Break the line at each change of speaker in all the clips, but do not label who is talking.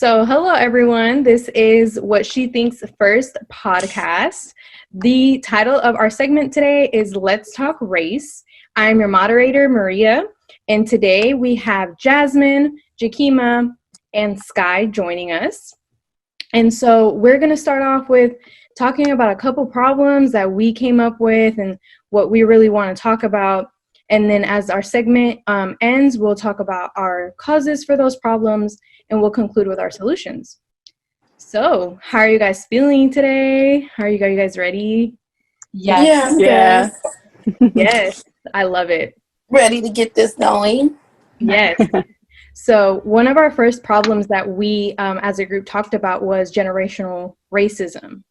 So, hello everyone. This is What She Thinks First podcast. The title of our segment today is Let's Talk Race. I'm your moderator, Maria, and today we have Jasmine, Jekemea, and Skye joining us. And so we're going to start off with talking about a couple problems that we came up with and what we really want to talk about. And then as our segment ends, we'll talk about our causes for those problems, and we'll conclude with our solutions. So, how are you guys feeling today? Are you guys ready?
Yes.
Yeah.
Yes, I love it.
Ready to get this going?
Yes. So, one of our first problems that we as a group talked about was generational racism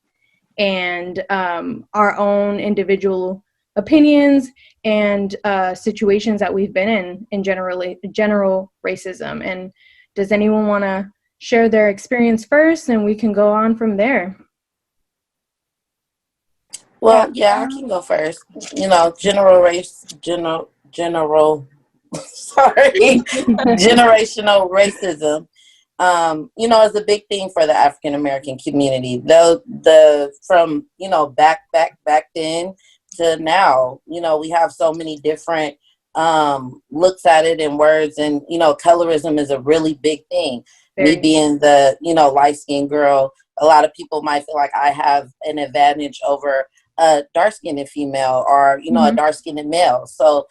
and our own individual opinions and situations that we've been in general racism. And does anyone want to share their experience first, and we can go on from there?
Well, yeah, I can go first. Generational racism. Is a big thing for the African American community. Though from back then to now, we have so many different looks at it and words, and colorism is a really big thing. Me being the light-skinned girl, a lot of people might feel like I have an advantage over a dark-skinned female or a dark-skinned male. So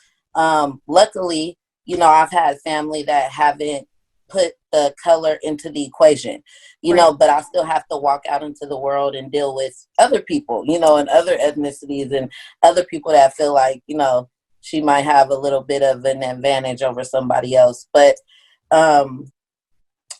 luckily, I've had family that haven't put the color into the equation, but I still have to walk out into the world and deal with other people, and other ethnicities and other people that feel like, she might have a little bit of an advantage over somebody else. But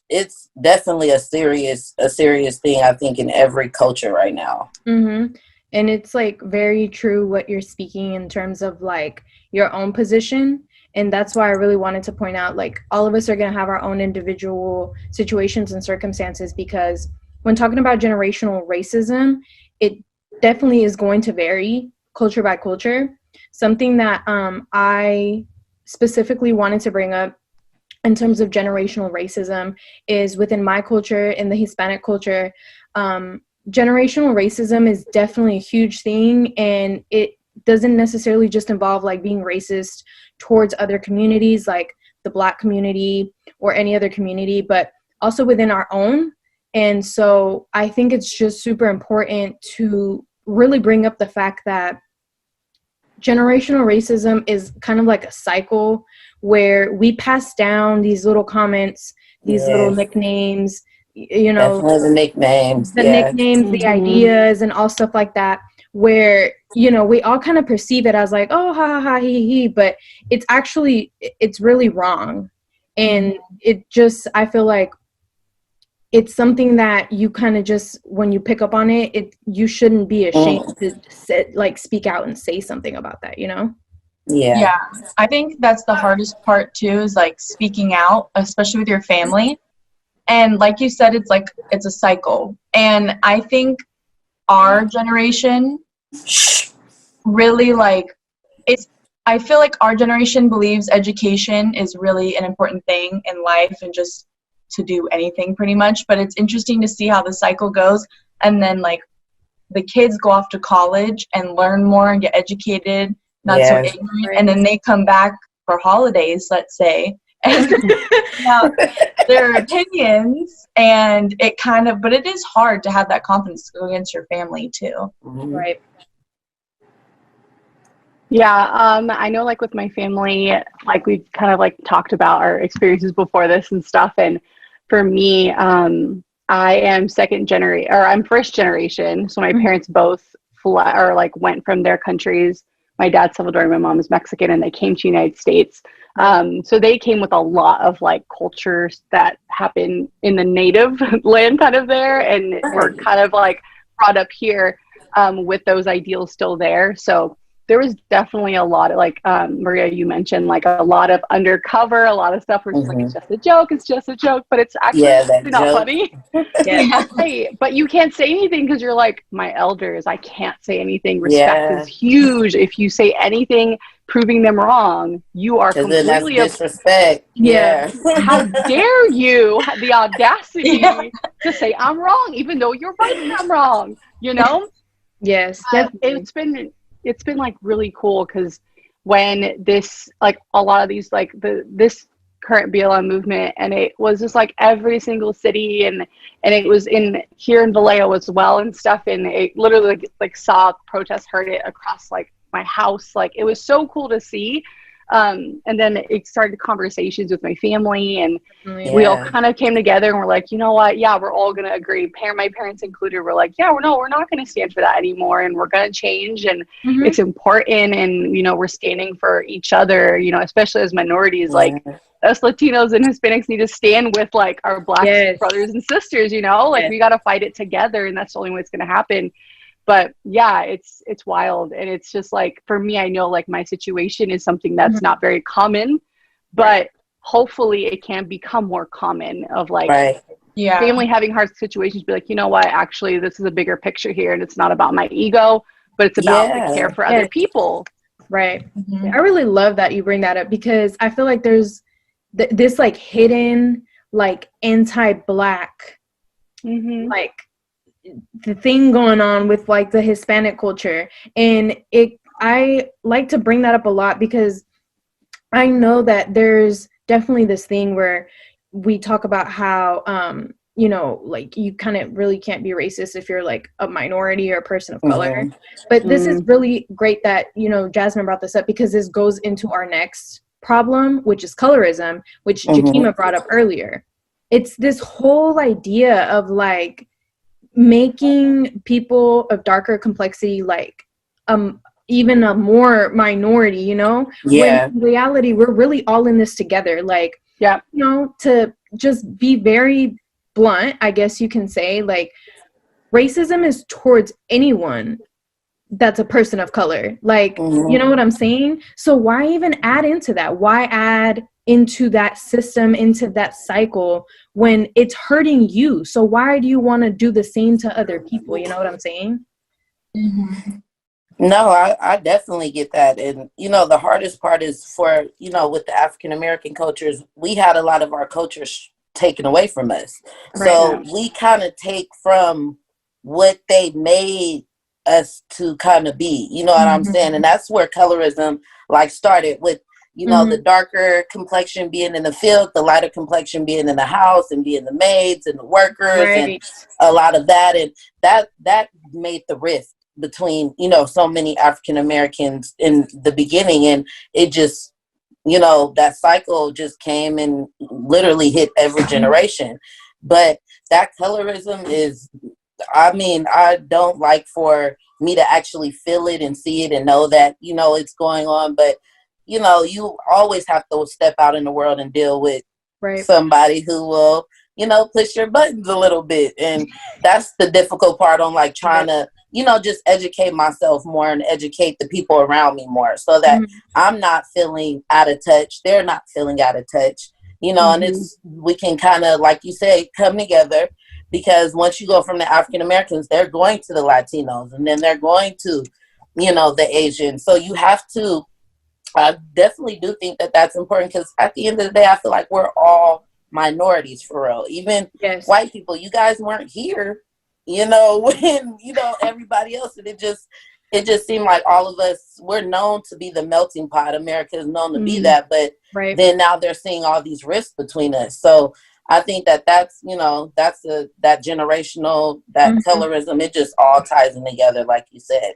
it's definitely a serious thing, I think, in every culture right now.
Mm-hmm. And it's like very true what you're speaking in terms of like your own position. And that's why I really wanted to point out, like, all of us are going to have our own individual situations and circumstances, because when talking about generational racism, it definitely is going to vary culture by culture. Something that I specifically wanted to bring up in terms of generational racism is within my culture, in the Hispanic culture, generational racism is definitely a huge thing, and it doesn't necessarily just involve like being racist towards other communities like the Black community or any other community, but also within our own. And so I think it's just super important to really bring up the fact that generational racism is kind of like a cycle where we pass down these little comments, these little nicknames,
Definitely the nicknames,
the ideas, and all stuff like that, where we all kind of perceive it as like, oh, ha ha ha, he, but it's really wrong. And it just, I feel like it's something that you kind of just, when you pick up on it, you shouldn't be ashamed to speak out and say something about that,
Yeah, I think that's the hardest part too, is like speaking out, especially with your family. And like you said, it's a cycle. And I think our generation really I feel like our generation believes education is really an important thing in life and just to do anything pretty much. But it's interesting to see how the cycle goes. And then like the kids go off to college and learn more and get educated, not so ignorant. And then they come back for holidays, let's say, and now their opinions, and but it is hard to have that confidence to go against your family too.
Right.
Yeah, I know, like with my family, like we've kind of like talked about our experiences before this and stuff. And for me, I am I'm first generation. So my parents both went from their countries. My dad's Salvadorian, my mom is Mexican, and they came to the United States. So they came with a lot of like cultures that happen in the native land kind of there, and were kind of like brought up here with those ideals still there. So there was definitely a lot of like Maria, you mentioned, like a lot of undercover, a lot of stuff where it's like it's just a joke, but it's actually not funny. Hey, but you can't say anything because you're like, my elders, I can't say anything. Respect is huge. If you say anything proving them wrong, you are
Because then that's
completely
disrespect.
Yeah.
Yeah.
how dare you have the audacity to say I'm wrong, even though you're right and I'm wrong, you know?
Yes,
But
definitely.
it's been like really cool because when this like a lot of these like this current BLM movement, and it was just like every single city, and it was in here in Vallejo as well and stuff, and it literally like saw protests, heard it across like my house. Like it was so cool to see. And then it started conversations with my family, and we all
Yeah.
kind of came together and we're like, you know what? Yeah, we're all going to agree. My parents included, were like, yeah, we're not going to stand for that anymore. And we're going to change. And
Mhm.
it's important. And, you know, we're standing for each other, you know, especially as minorities, like
Yeah.
us Latinos and Hispanics need to stand with like our Black
Yes.
brothers and sisters, you know, like
Yes.
we got to fight it together. And that's the only way it's going to happen. But yeah, it's wild. And it's just like, for me, I know like my situation is something that's not very common, but hopefully it can become more common of like
Right.
family having hard situations, be like, you know what, actually this is a bigger picture here, and it's not about my ego, but it's about the care for other
Yes.
people.
Right.
Mhm.
I really love that you bring that up, because I feel like there's this like hidden like anti-Black like the thing going on with like the Hispanic culture. And I like to bring that up a lot because I know that there's definitely this thing where we talk about how you know, like you kind of really can't be racist if you're like a minority or a person of color. But this is really great that, you know, Jasmine brought this up, because this goes into our next problem, which is colorism, which Jekemea brought up earlier. It's this whole idea of like making people of darker complexity like even a more minority, you know, when in reality we're really all in this together. Like, you know, to just be very blunt, I guess you can say, like, racism is towards anyone that's a person of color. Like, you know what I'm saying? So why even add into that? Why add into that system, into that cycle, when it's hurting you? So why do you want to do the same to other people? You know what I'm saying?
No, I definitely get that. And, you know, the hardest part is for, you know, with the African American cultures, we had a lot of our cultures taken away from us. So we kind of take from what they made us to kind of be, you know what I'm saying? And that's where colorism like started with, you know, the darker complexion being in the field, the lighter complexion being in the house and being the maids and the workers and a lot of that. And that made the rift between, you know, so many African Americans in the beginning. And it just, you know, that cycle just came and literally hit every generation. But that colorism is, I mean, I don't like for me to actually feel it and see it and know that, you know, it's going on. But, you know, you always have to step out in the world and deal with somebody who will, you know, push your buttons a little bit. And that's the difficult part on like trying to, you know, just educate myself more and educate the people around me more, so that I'm not feeling out of touch. They're not feeling out of touch, you know, and we can kind of, like you say, come together. Because once you go from the African Americans, they're going to the Latinos, and then they're going to, you know, the Asians. So you have to, I definitely do think that that's important, because at the end of the day, I feel like we're all minorities for real. Even white people, you guys weren't here, you know, when, you know, everybody else, and it just seemed like all of us, we're known to be the melting pot. America is known to be that, but then now they're seeing all these rifts between us. So I think that that's, you know, that's that generational, that colorism, it just all ties in together, like you said.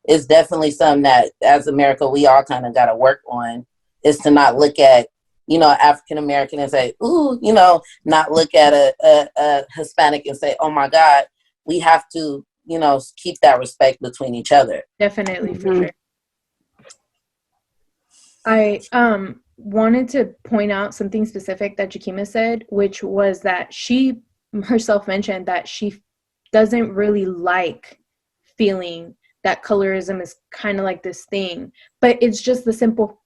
It's definitely something that, as America, we all kind of got to work on, is to not look at, you know, African American and say, ooh, you know, not look at a Hispanic and say, oh my God. We have to, you know, keep that respect between each other.
Definitely, for sure. I wanted to point out something specific that Jekemea said, which was that she herself mentioned that she doesn't really like feeling that colorism is kind of like this thing, but it's just the simple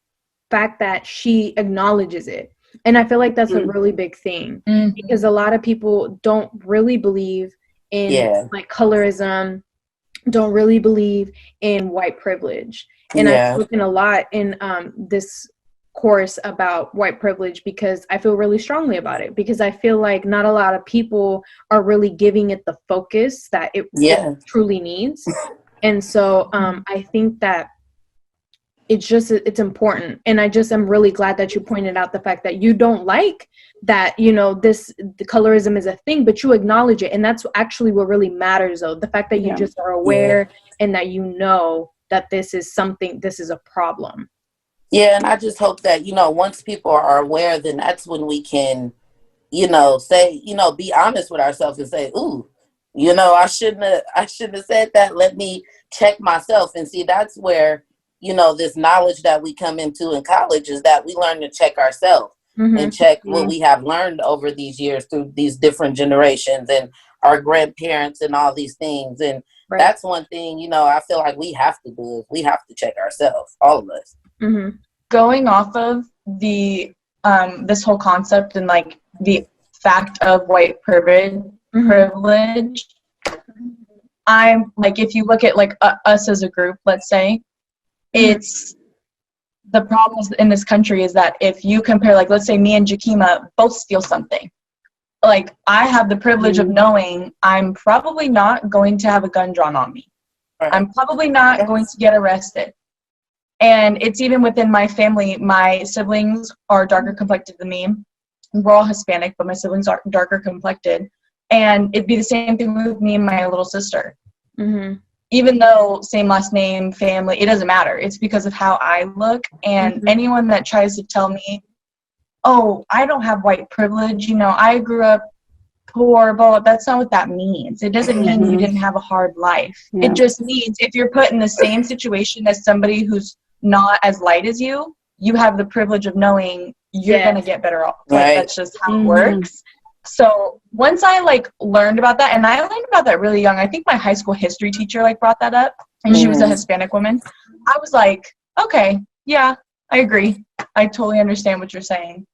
fact that she acknowledges it. And I feel like that's a really big thing, because a lot of people don't really believe in like colorism, don't really believe in white privilege. And I've
Yeah.
spoken a lot in this course about white privilege because I feel really strongly about it, because I feel like not a lot of people are really giving it the focus that it truly needs. And so I think that it's important. And I'm really glad that you pointed out the fact that you don't like that, the colorism is a thing, but you acknowledge it. And that's actually what really matters, though. The fact that you just are aware and that that this is a problem.
Yeah, and I just hope that, once people are aware, then that's when we can, say, be honest with ourselves and say, ooh, I shouldn't have said that. Let me check myself. And see, that's where, this knowledge that we come into in college is that we learn to check ourselves and check what we have learned over these years through these different generations and our grandparents and all these things. And that's one thing, I feel like we have to do is we have to check ourselves, all of us.
Mm-hmm.
Going off of the this whole concept and like the fact of white privilege, I'm like, if you look at like us as a group, let's say, it's the problem in this country is that if you compare, like, let's say me and Jekemea both steal something, like I have the privilege of knowing I'm probably not going to have a gun drawn on me. I'm probably not going to get arrested. And it's even within my family. My siblings are darker complected than me. We're all Hispanic, but my siblings are darker complected. And it'd be the same thing with me and my little sister.
Mm-hmm.
Even though same last name, family, it doesn't matter. It's because of how I look. And anyone that tries to tell me, oh, I don't have white privilege, I grew up poor, but that's not what that means. It doesn't mean you didn't have a hard life. It just means if you're put in the same situation as somebody who's not as light as you, you have the privilege of knowing you're going to get better off. Like, that's just how it works. So once I learned about that, and I learned about that really young, I think my high school history teacher brought that up, and she was a Hispanic woman. I was like, okay, yeah, I agree. I totally understand what you're saying.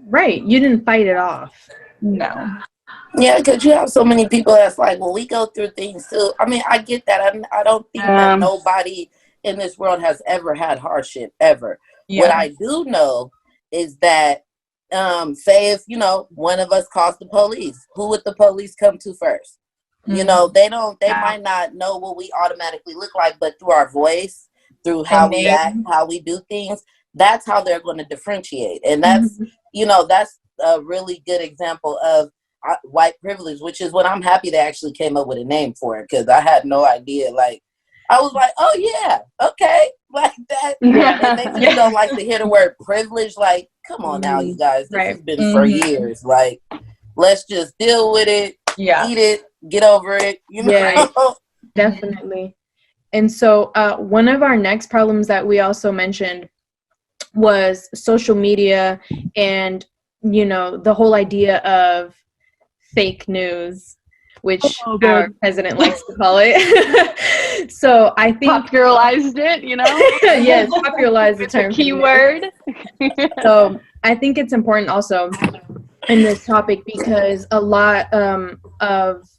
Right. You didn't fight it off.
No.
Yeah, because you have so many people that's like, well, we go through things too. I mean, I get that. I don't think that nobody in this world has ever had hardship, ever. Yeah. What I do know is that, say if, one of us calls the police, who would the police come to first? They might not know what we automatically look like, but through our voice, through how we act, how we do things, that's how they're going to differentiate. And that's, that's a really good example of white privilege, which is what I'm happy they actually came up with a name for it, because I had no idea. I was like, oh yeah, okay, like that. And they just don't like to hear the word privilege. Like, come on now, you guys, this has been for years. Like, let's just deal with it, eat it, get over it.
Definitely. And so one of our next problems that we also mentioned was social media and, the whole idea of fake news, which our president likes to call it. So I think
popularized it,
yes, popularized the term
keyword.
So I think it's important also in this topic because a lot of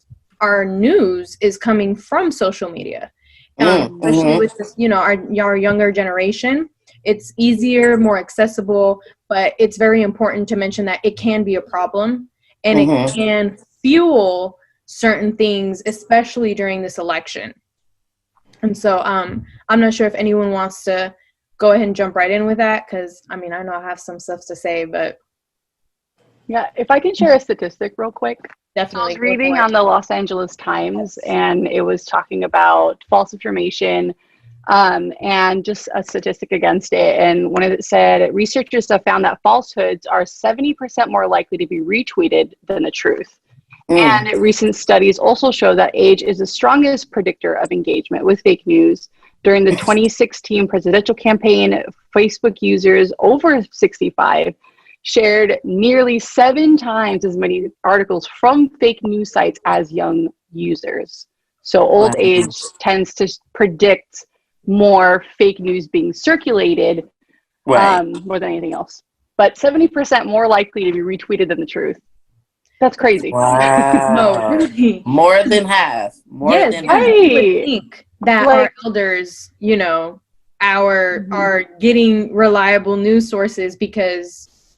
our news is coming from social media, especially with this, our younger generation. It's easier, more accessible, but it's very important to mention that it can be a problem. And it can fuel certain things, especially during this election. And so I'm not sure if anyone wants to go ahead and jump right in with that, because, I know I have some stuff to say, but.
Yeah, if I can share a statistic real quick.
Definitely.
I was reading on the Los Angeles Times, and it was talking about false information and just a statistic against it. And when it said, researchers have found that falsehoods are 70% more likely to be retweeted than the truth. And recent studies also show that age is the strongest predictor of engagement with fake news. During the 2016 presidential campaign, Facebook users over 65 shared nearly 7 times as many articles from fake news sites as young users. So old age tends to predict more fake news being circulated more than anything else. But 70% more likely to be retweeted than the truth. That's crazy.
Wow.
No, really.
More than half. More than half.
You would think that our elders, are getting reliable news sources because,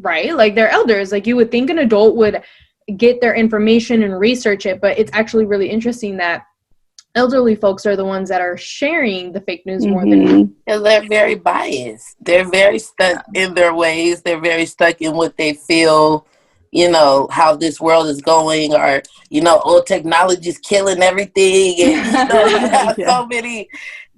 right, like they're elders. Like you would think an adult would get their information and research it, but it's actually really interesting that elderly folks are the ones that are sharing the fake news more than,
because they're very biased. They're very stuck in their ways. They're very stuck in what they feel, you know, how this world is going, or, you know, old technology's killing everything. And, you know, you have so many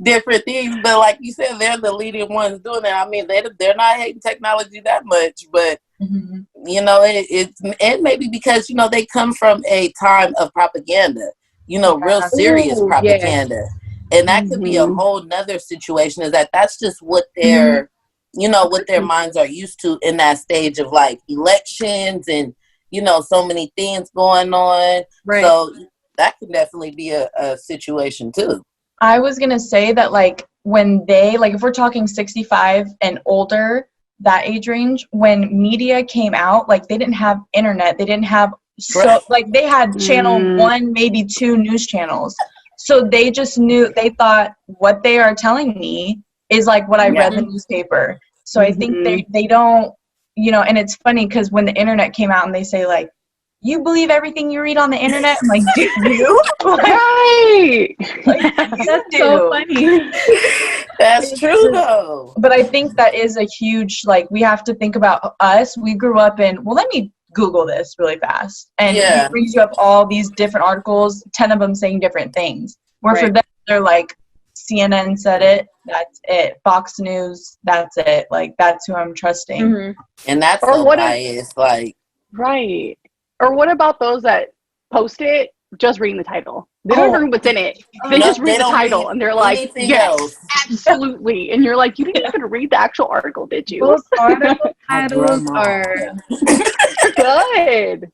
different things. But like you said, they're the leading ones doing it. I mean, they're not hating technology that much, but, you know, it may be because, you know, they come from a time of propaganda. You know, real serious propaganda. And that could be a whole nother situation, is that's just what their, you know, what their minds are used to in that stage of like elections and, you know, so many things going on. Right. So that could definitely be a situation too.
I was going to say that like when they, like if we're talking 65 and older, that age range, when media came out, like they didn't have internet, they didn't have so like they had channel 1, maybe 2 news channels. So they just knew, they thought what they are telling me is like what I read in the newspaper. So I think they don't, you know, and it's funny because when the internet came out and they say like, you believe everything you read on the internet? I'm like, do you? Like,
right.
Like,
that's so funny.
That's true though.
But I think that is a huge, like, we have to think about us. We grew up in, well, let me Google this really fast. And it brings you up all these different articles, 10 of them saying different things. Where for them, they're like, CNN said it, that's it. Fox News, that's it. Like, that's who I'm trusting.
And that's so biased, like.
Right. Or what about those that post it just reading the title? They don't even read what's in it. They just read the title and they're like, yes, absolutely. And you're like, you didn't even read the actual article, did you?
Those article titles are
good.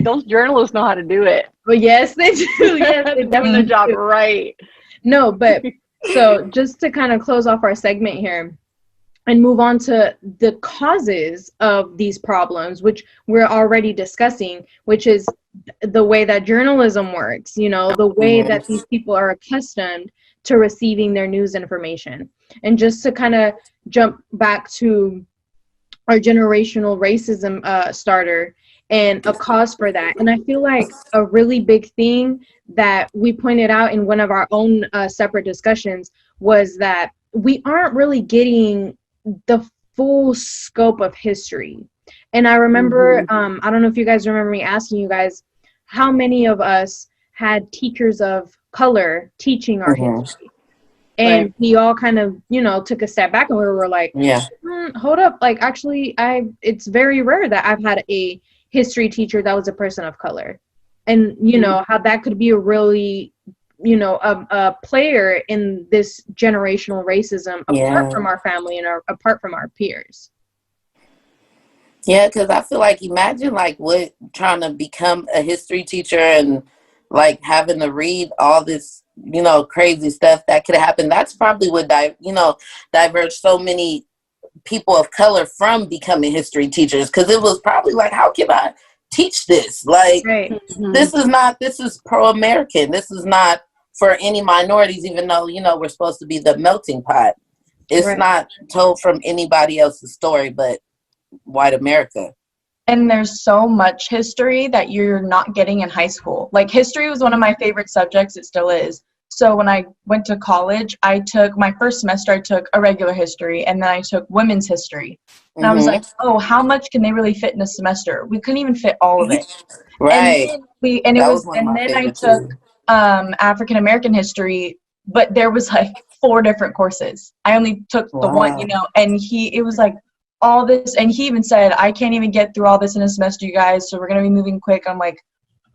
Those journalists know how to do it.
Well, yes, they do. Yes, they're
doing the job right.
No, but so just to kind of close off our segment here and move on to the causes of these problems, which we're already discussing, which is the way that journalism works, you know, the way that these people are accustomed to receiving their news information. And just to kind of jump back to our generational racism starter and a cause for that. And I feel like a really big thing that we pointed out in one of our own separate discussions was that we aren't really getting the full scope of history. And I remember, I don't know if you guys remember me asking you guys, how many of us had teachers of color teaching our history? And we all kind of, you know, took a step back and we were like, hold up. Like, actually, it's very rare that I've had a history teacher that was a person of color. And, you know, how that could be a really, you know, a player in this generational racism apart from our family and apart from our peers.
Yeah, because I feel like, imagine like what trying to become a history teacher and like having to read all this, you know, crazy stuff that could happen. That's probably what diverged so many people of color from becoming history teachers, because it was probably like, how can I teach this? Like, this is pro-American. This is not for any minorities, even though, you know, we're supposed to be the melting pot. It's not told from anybody else's story but white America.
And there's so much history that you're not getting in high school. Like, history was one of my favorite subjects. It still is. So when I went to college, my first semester, I took a regular history, and then I took women's history. And I was like, oh, how much can they really fit in a semester? We couldn't even fit all of it. And then I took African American history, but there was like 4 different courses. I only took the one, you know, and it was like all this, and he even said, I can't even get through all this in a semester, you guys, so we're going to be moving quick. I'm like,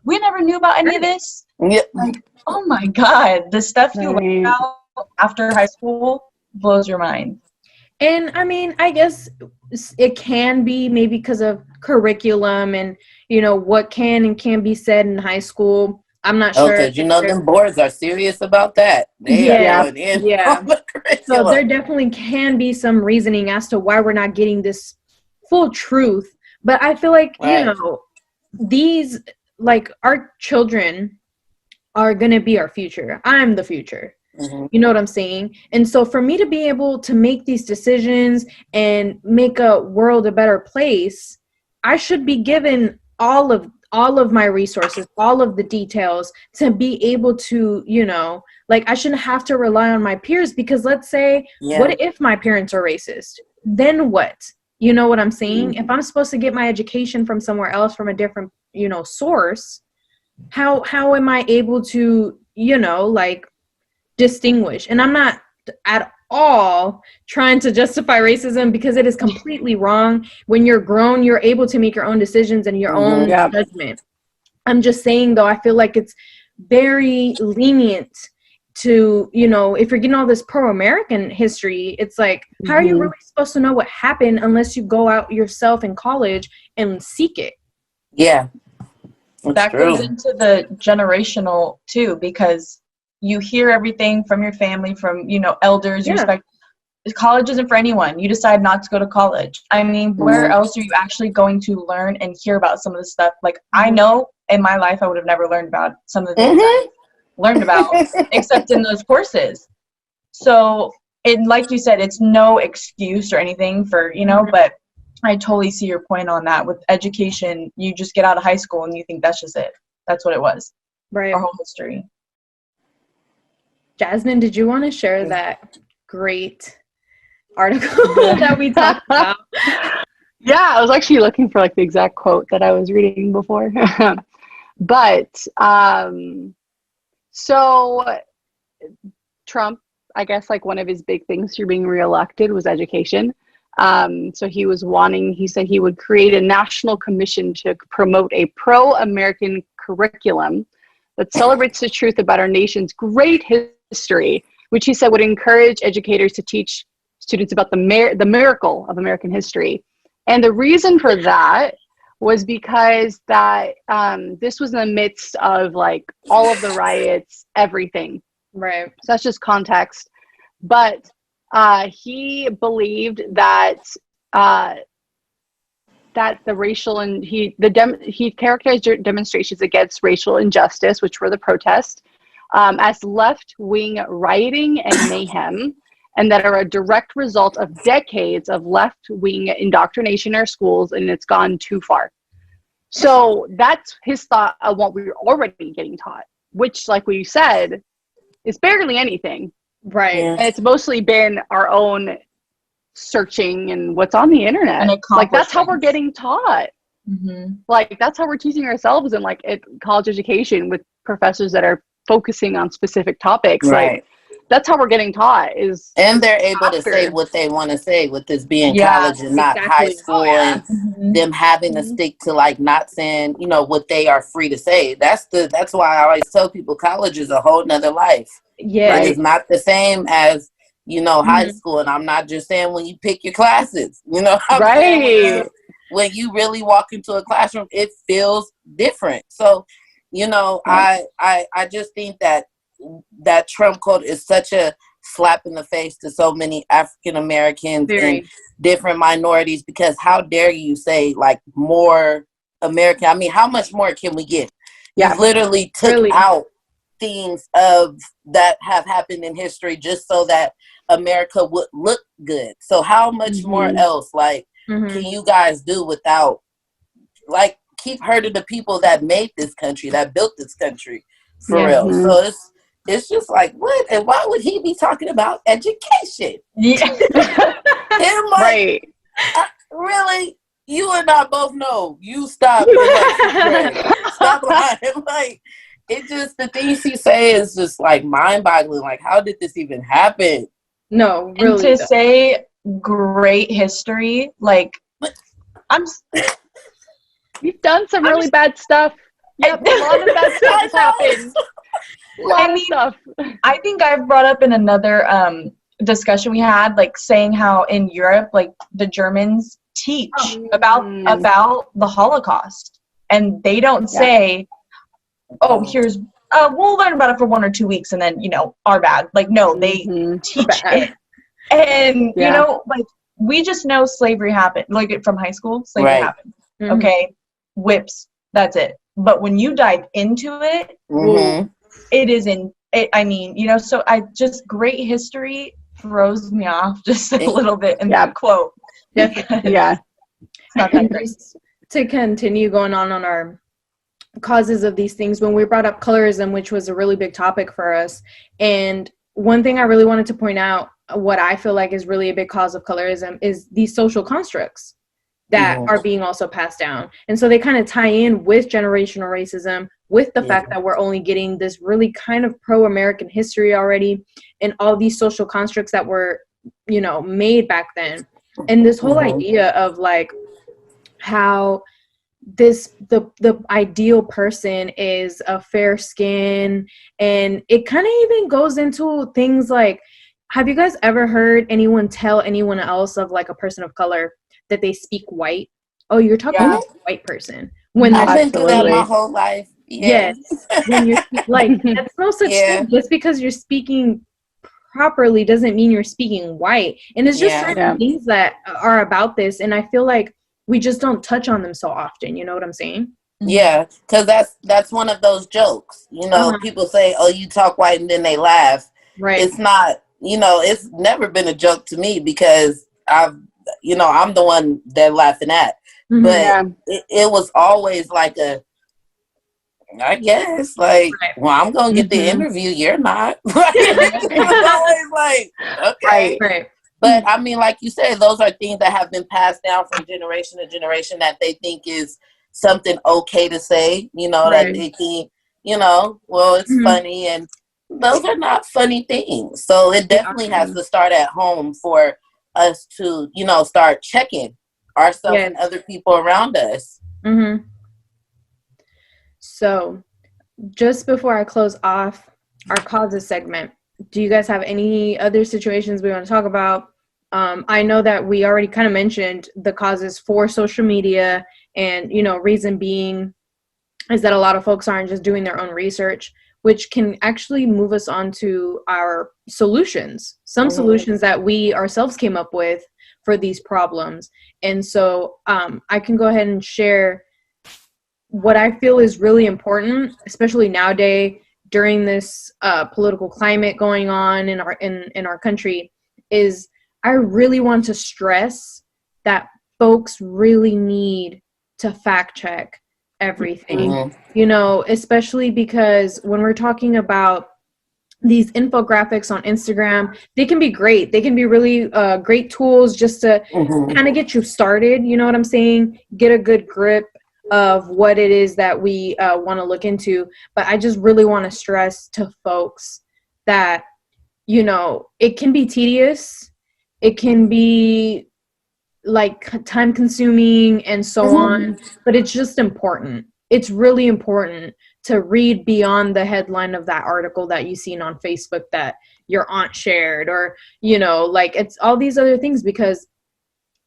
we never knew about any of this? Like, oh my God, the stuff you learn about after high school blows your mind.
And I mean, I guess it can be maybe because of curriculum and, you know, what can and can't be said in high school. I'm not sure.
Because, you know, them boards are serious about that. They are going in on the curriculum.
So there definitely can be some reasoning as to why we're not getting this full truth. But I feel like, you know, these, like, our children are going to be our future. I'm the future. You know what I'm saying? And so for me to be able to make these decisions and make a world a better place, I should be given all of my resources, all of the details to be able to, you know, like I shouldn't have to rely on my peers, because let's say, what if my parents are racist? Then what? You know what I'm saying? If I'm supposed to get my education from somewhere else, from a different, you know, source, how am I able to, you know, like distinguish? And I'm not at all trying to justify racism, because it is completely wrong. When you're grown, you're able to make your own decisions and your own judgment. I'm just saying, though, I feel like it's very lenient to, you know, if you're getting all this pro-American history, it's like, how are you really supposed to know what happened unless you go out yourself in college and seek it?
Yeah.
That goes into the generational too, because you hear everything from your family, from, you know, elders. You expect college isn't for anyone. You decide not to go to college. I mean, where else are you actually going to learn and hear about some of this stuff? Like, I know in my life I would have never learned about some of the things I learned about except in those courses. So, like you said, it's no excuse or anything for, you know, but I totally see your point on that. With education, you just get out of high school and you think that's just it. That's what it was.
Right.
Our whole history.
Jasmine, did you want to share that great article that we talked about?
Yeah, I was actually looking for like the exact quote that I was reading before. But so Trump, I guess like one of his big things for being reelected was education. So he said he would create a national commission to promote a pro-American curriculum that celebrates the truth about our nation's great history, which he said would encourage educators to teach students about the miracle of American history. And the reason for that was because that this was in the midst of like all of the riots, everything.
Right.
So that's just context. But he believed that that the racial and he characterized demonstrations against racial injustice, which were the protests, as left-wing rioting and mayhem, and that are a direct result of decades of left-wing indoctrination in our schools, and it's gone too far. So that's his thought of what we were already getting taught, which, like we said, is barely anything.
Right.
And it's mostly been our own searching and what's on the internet. Like, that's how we're getting taught. Like, that's how we're teaching ourselves in, like, college education with professors that are focusing on specific topics.
Right.
Like, that's how we're getting taught is.
And they're able to say what they want to say with this being college and not high school, and them having to stick to like not saying, you know, what they are free to say. That's why I always tell people college is a whole nother life.
Yeah.
It is not the same as, you know, high school. And I'm not just saying when you pick your classes, you know, when you really walk into a classroom, it feels different. So, you know, I just think that Trump quote is such a slap in the face to so many African Americans and different minorities, because how dare you say like more American? I mean, how much more can we get? You literally took out things of that have happened in history just so that America would look good. So how much more else like can you guys do without like keep hurting the people that made this country, that built this country for real? So it's just like, what? And why would he be talking about education? Him, like, really? You and I both know. You stop in like 6th grade. Stop lying. Like, it just, the things he say is just like mind-boggling. Like, how did this even happen?
No, really.
And to say great history, like,
You've done some really bad stuff. Yep, a lot of bad stuff has happened.
I think I've brought up in another discussion we had, like saying how in Europe, like the Germans teach about the Holocaust, and they don't say, "Oh, here's we'll learn about it for 1 or 2 weeks, and then you know our bad." Like, no, they teach it, and you know, like we just know slavery happened, like from high school, slavery happened. Okay, whips, that's it. But when you dive into it, it is I mean, you know, so great history throws me off just a little bit in that quote.
Definitely.
Yeah.
It's not that great.
Just to continue going on our causes of these things, when we brought up colorism, which was a really big topic for us, and one thing I really wanted to point out, what I feel like is really a big cause of colorism, is these social constructs that are being also passed down. And so they kind of tie in with generational racism, with the fact that we're only getting this really kind of pro-American history already, and all these social constructs that were, you know, made back then. And this whole idea of like how the ideal person is a fair skin, and it kind of even goes into things like, have you guys ever heard anyone tell anyone else of like a person of color that they speak white? Oh, you're talking about a white person. When
I've been through that my whole life.
Yes. When you're like, that's no such thing. Just because you're speaking properly doesn't mean you're speaking white. And it's just certain things that are about this, and I feel like we just don't touch on them so often. You know what I'm saying?
Yeah, because that's one of those jokes. You know, people say, "Oh, you talk white," and then they laugh.
Right.
It's not. You know, it's never been a joke to me because I'm the one they're laughing at. But it was always like I guess, like, well, I'm gonna get the interview. You're not. It's always like, okay.
Right.
But I mean, like you said, those are things that have been passed down from generation to generation that they think is something okay to say, you know, that they think, you know, well, it's funny, and those are not funny things. So it definitely has to start at home for us to, you know, start checking ourselves and other people around us.
So just before I close off our causes segment, do you guys have any other situations we want to talk about? I know that we already kind of mentioned the causes for social media, and, you know, reason being is that a lot of folks aren't just doing their own research, which can actually move us on to our solutions, some solutions that we ourselves came up with for these problems. And so I can go ahead and share what I feel is really important, especially nowadays during this political climate going on in our country, is I really want to stress that folks really need to fact check everything, you know, especially because when we're talking about these infographics on Instagram, they can be great. They can be really great tools just to kind of get you started. You know what I'm saying? Get a good grip of what it is that we want to look into. But I just really want to stress to folks that, you know, it can be tedious. It can be like time consuming and so on, but it's just important. It's really important to read beyond the headline of that article that you seen on Facebook that your aunt shared, or, you know, like, it's all these other things, because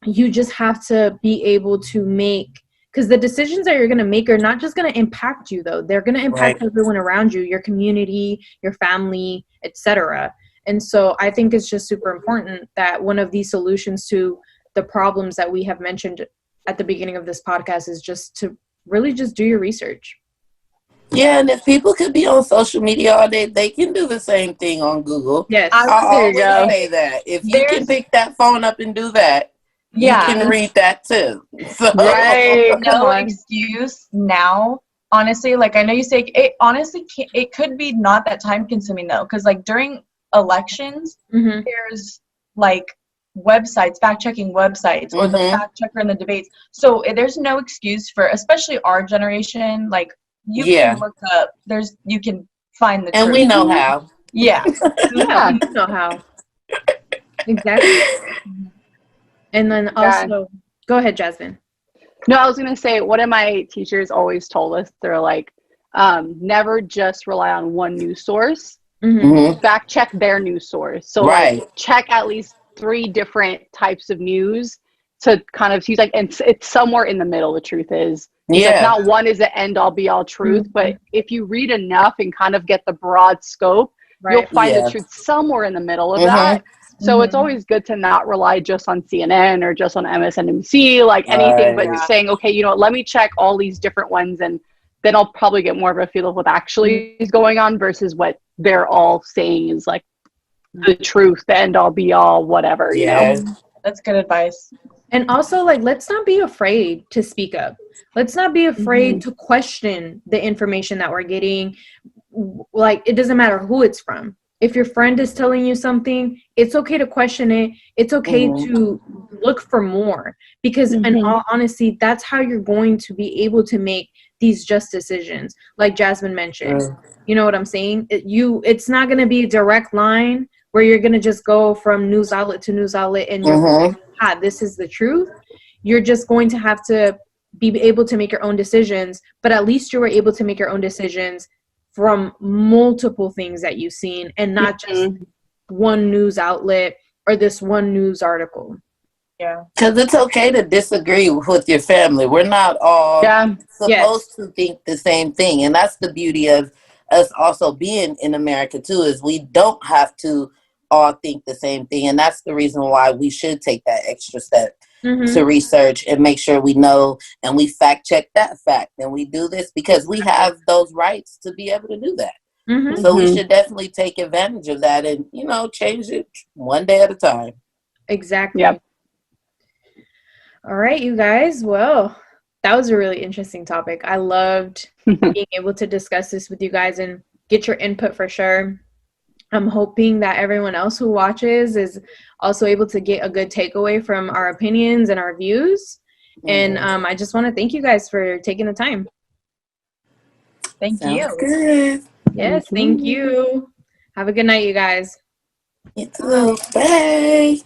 you just have to be able to make, because the decisions that you're going to make are not just going to impact you, though. They're going to impact everyone around you, your community, your family, etc. And so I think it's just super important that one of these solutions to the problems that we have mentioned at the beginning of this podcast is just to really just do your research.
Yeah, and if people could be on social media all day, they can do the same thing on Google.
Yes.
I always say that. If you can pick that phone up and do that, you can read that too. So.
No excuse now. Honestly, like, I know you say it, honestly, it could be not that time consuming though, because like during elections, there's like websites, fact-checking websites, or the fact checker in the debates. So there's no excuse for, especially our generation, like, you can look up, you can find the truth.
And we know how.
Yeah. We know how. Exactly. And then also, go ahead, Jasmine.
No, I was going to say, one of my teachers always told us, they're like, never just rely on one news source. Fact check their news source. So like, check at least 3 different types of news to kind of, he's like, and it's somewhere in the middle, the truth is. Like, not one is the end all be all truth, but if you read enough and kind of get the broad scope, you'll find the truth somewhere in the middle of that. So it's always good to not rely just on CNN or just on MSNBC, like anything, but saying, okay, you know, let me check all these different ones, and then I'll probably get more of a feel of what actually is going on versus what they're all saying is like the truth, the end all be all, whatever, you know?
That's good advice.
And also, like, let's not be afraid to speak up. Let's not be afraid to question the information that we're getting. Like, it doesn't matter who it's from. If your friend is telling you something, it's okay to question it. It's okay to look for more, because in all honesty, that's how you're going to be able to make these just decisions. Like Jasmine mentioned, you know what I'm saying? It's not going to be a direct line where you're going to just go from news outlet to news outlet and you're like, this is the truth. You're just going to have to be able to make your own decisions, but at least you were able to make your own decisions from multiple things that you've seen and not just one news outlet or this one news article.
Yeah.
Because it's okay to disagree with your family. We're not all supposed to think the same thing. And that's the beauty of us also being in America too, is we don't have to all think the same thing. And that's the reason why we should take that extra step to research and make sure we know, and we fact check that fact. And we do this because we have those rights to be able to do that. So we should definitely take advantage of that and, you know, change it one day at a time.
Exactly. Yep. All right, you guys. Well, that was a really interesting topic. I loved being able to discuss this with you guys and get your input for sure. I'm hoping that everyone else who watches is also able to get a good takeaway from our opinions and our views. And I just want to thank you guys for taking the time.
Thank you.
Good.
Yes, thank you. Have a good night, you guys.
You too. Bye.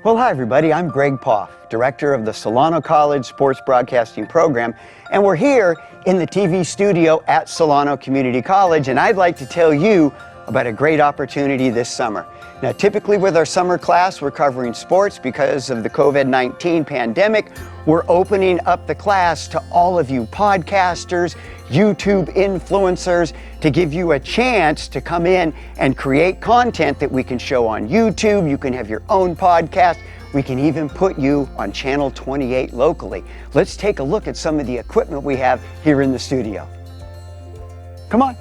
Well, hi, everybody. I'm Greg Poff, director of the Solano College Sports Broadcasting Program, and we're here in the TV studio at Solano Community College, and I'd like to tell you about a great opportunity this summer. Now, typically with our summer class, we're covering sports. Because of the COVID-19 pandemic, we're opening up the class to all of you podcasters, YouTube influencers, to give you a chance to come in and create content that we can show on YouTube. You can have your own podcast. We can even put you on Channel 28 locally. Let's take a look at some of the equipment we have here in the studio. Come on.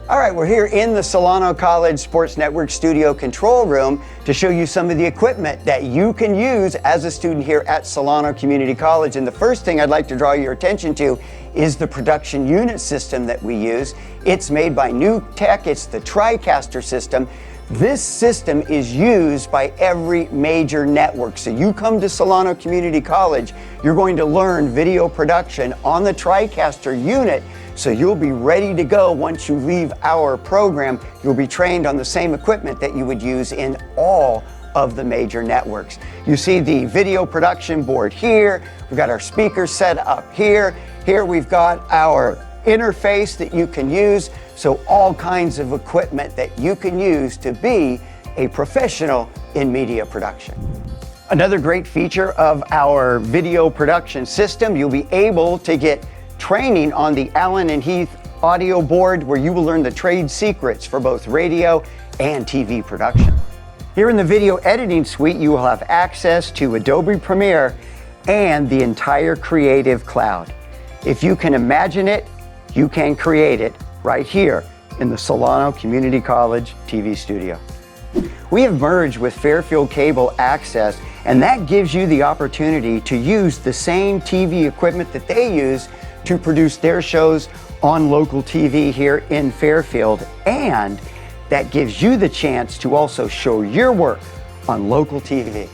All right, we're here in the Solano College Sports Network studio control room to show you some of the equipment that you can use as a student here at Solano Community College. And the first thing I'd like to draw your attention to is the production unit system that we use. It's made by New Tech. It's the TriCaster system. This system is used by every major network. So you come to Solano Community College, you're going to learn video production on the TriCaster unit. So you'll be ready to go once you leave our program. You'll be trained on the same equipment that you would use in all of the major networks. You see the video production board here. We've got our speakers set up here. Here we've got our interface that you can use. So all kinds of equipment that you can use to be a professional in media production. Another great feature of our video production system, you'll be able to get training on the Allen and Heath audio board, where you will learn the trade secrets for both radio and TV production. Here in the video editing suite, you will have access to Adobe Premiere and the entire Creative Cloud. If you can imagine it, you can create it right here in the Solano Community College TV studio. We have merged with Fairfield Cable Access, and that gives you the opportunity to use the same TV equipment that they use to produce their shows on local TV here in Fairfield, and that gives you the chance to also show your work on local TV.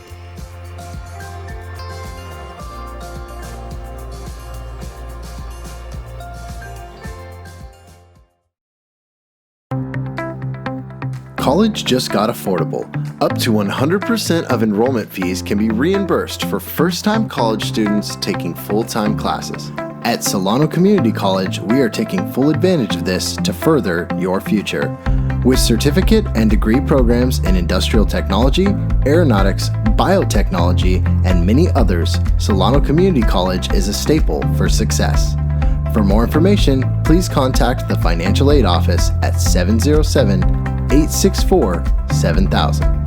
College just got affordable. Up to 100% of enrollment fees can be reimbursed for first-time college students taking full-time classes. At Solano Community College, we are taking full advantage of this to further your future. With certificate and degree programs in industrial technology, aeronautics, biotechnology, and many others, Solano Community College is a staple for success. For more information, please contact the Financial Aid Office at 707-864-7000.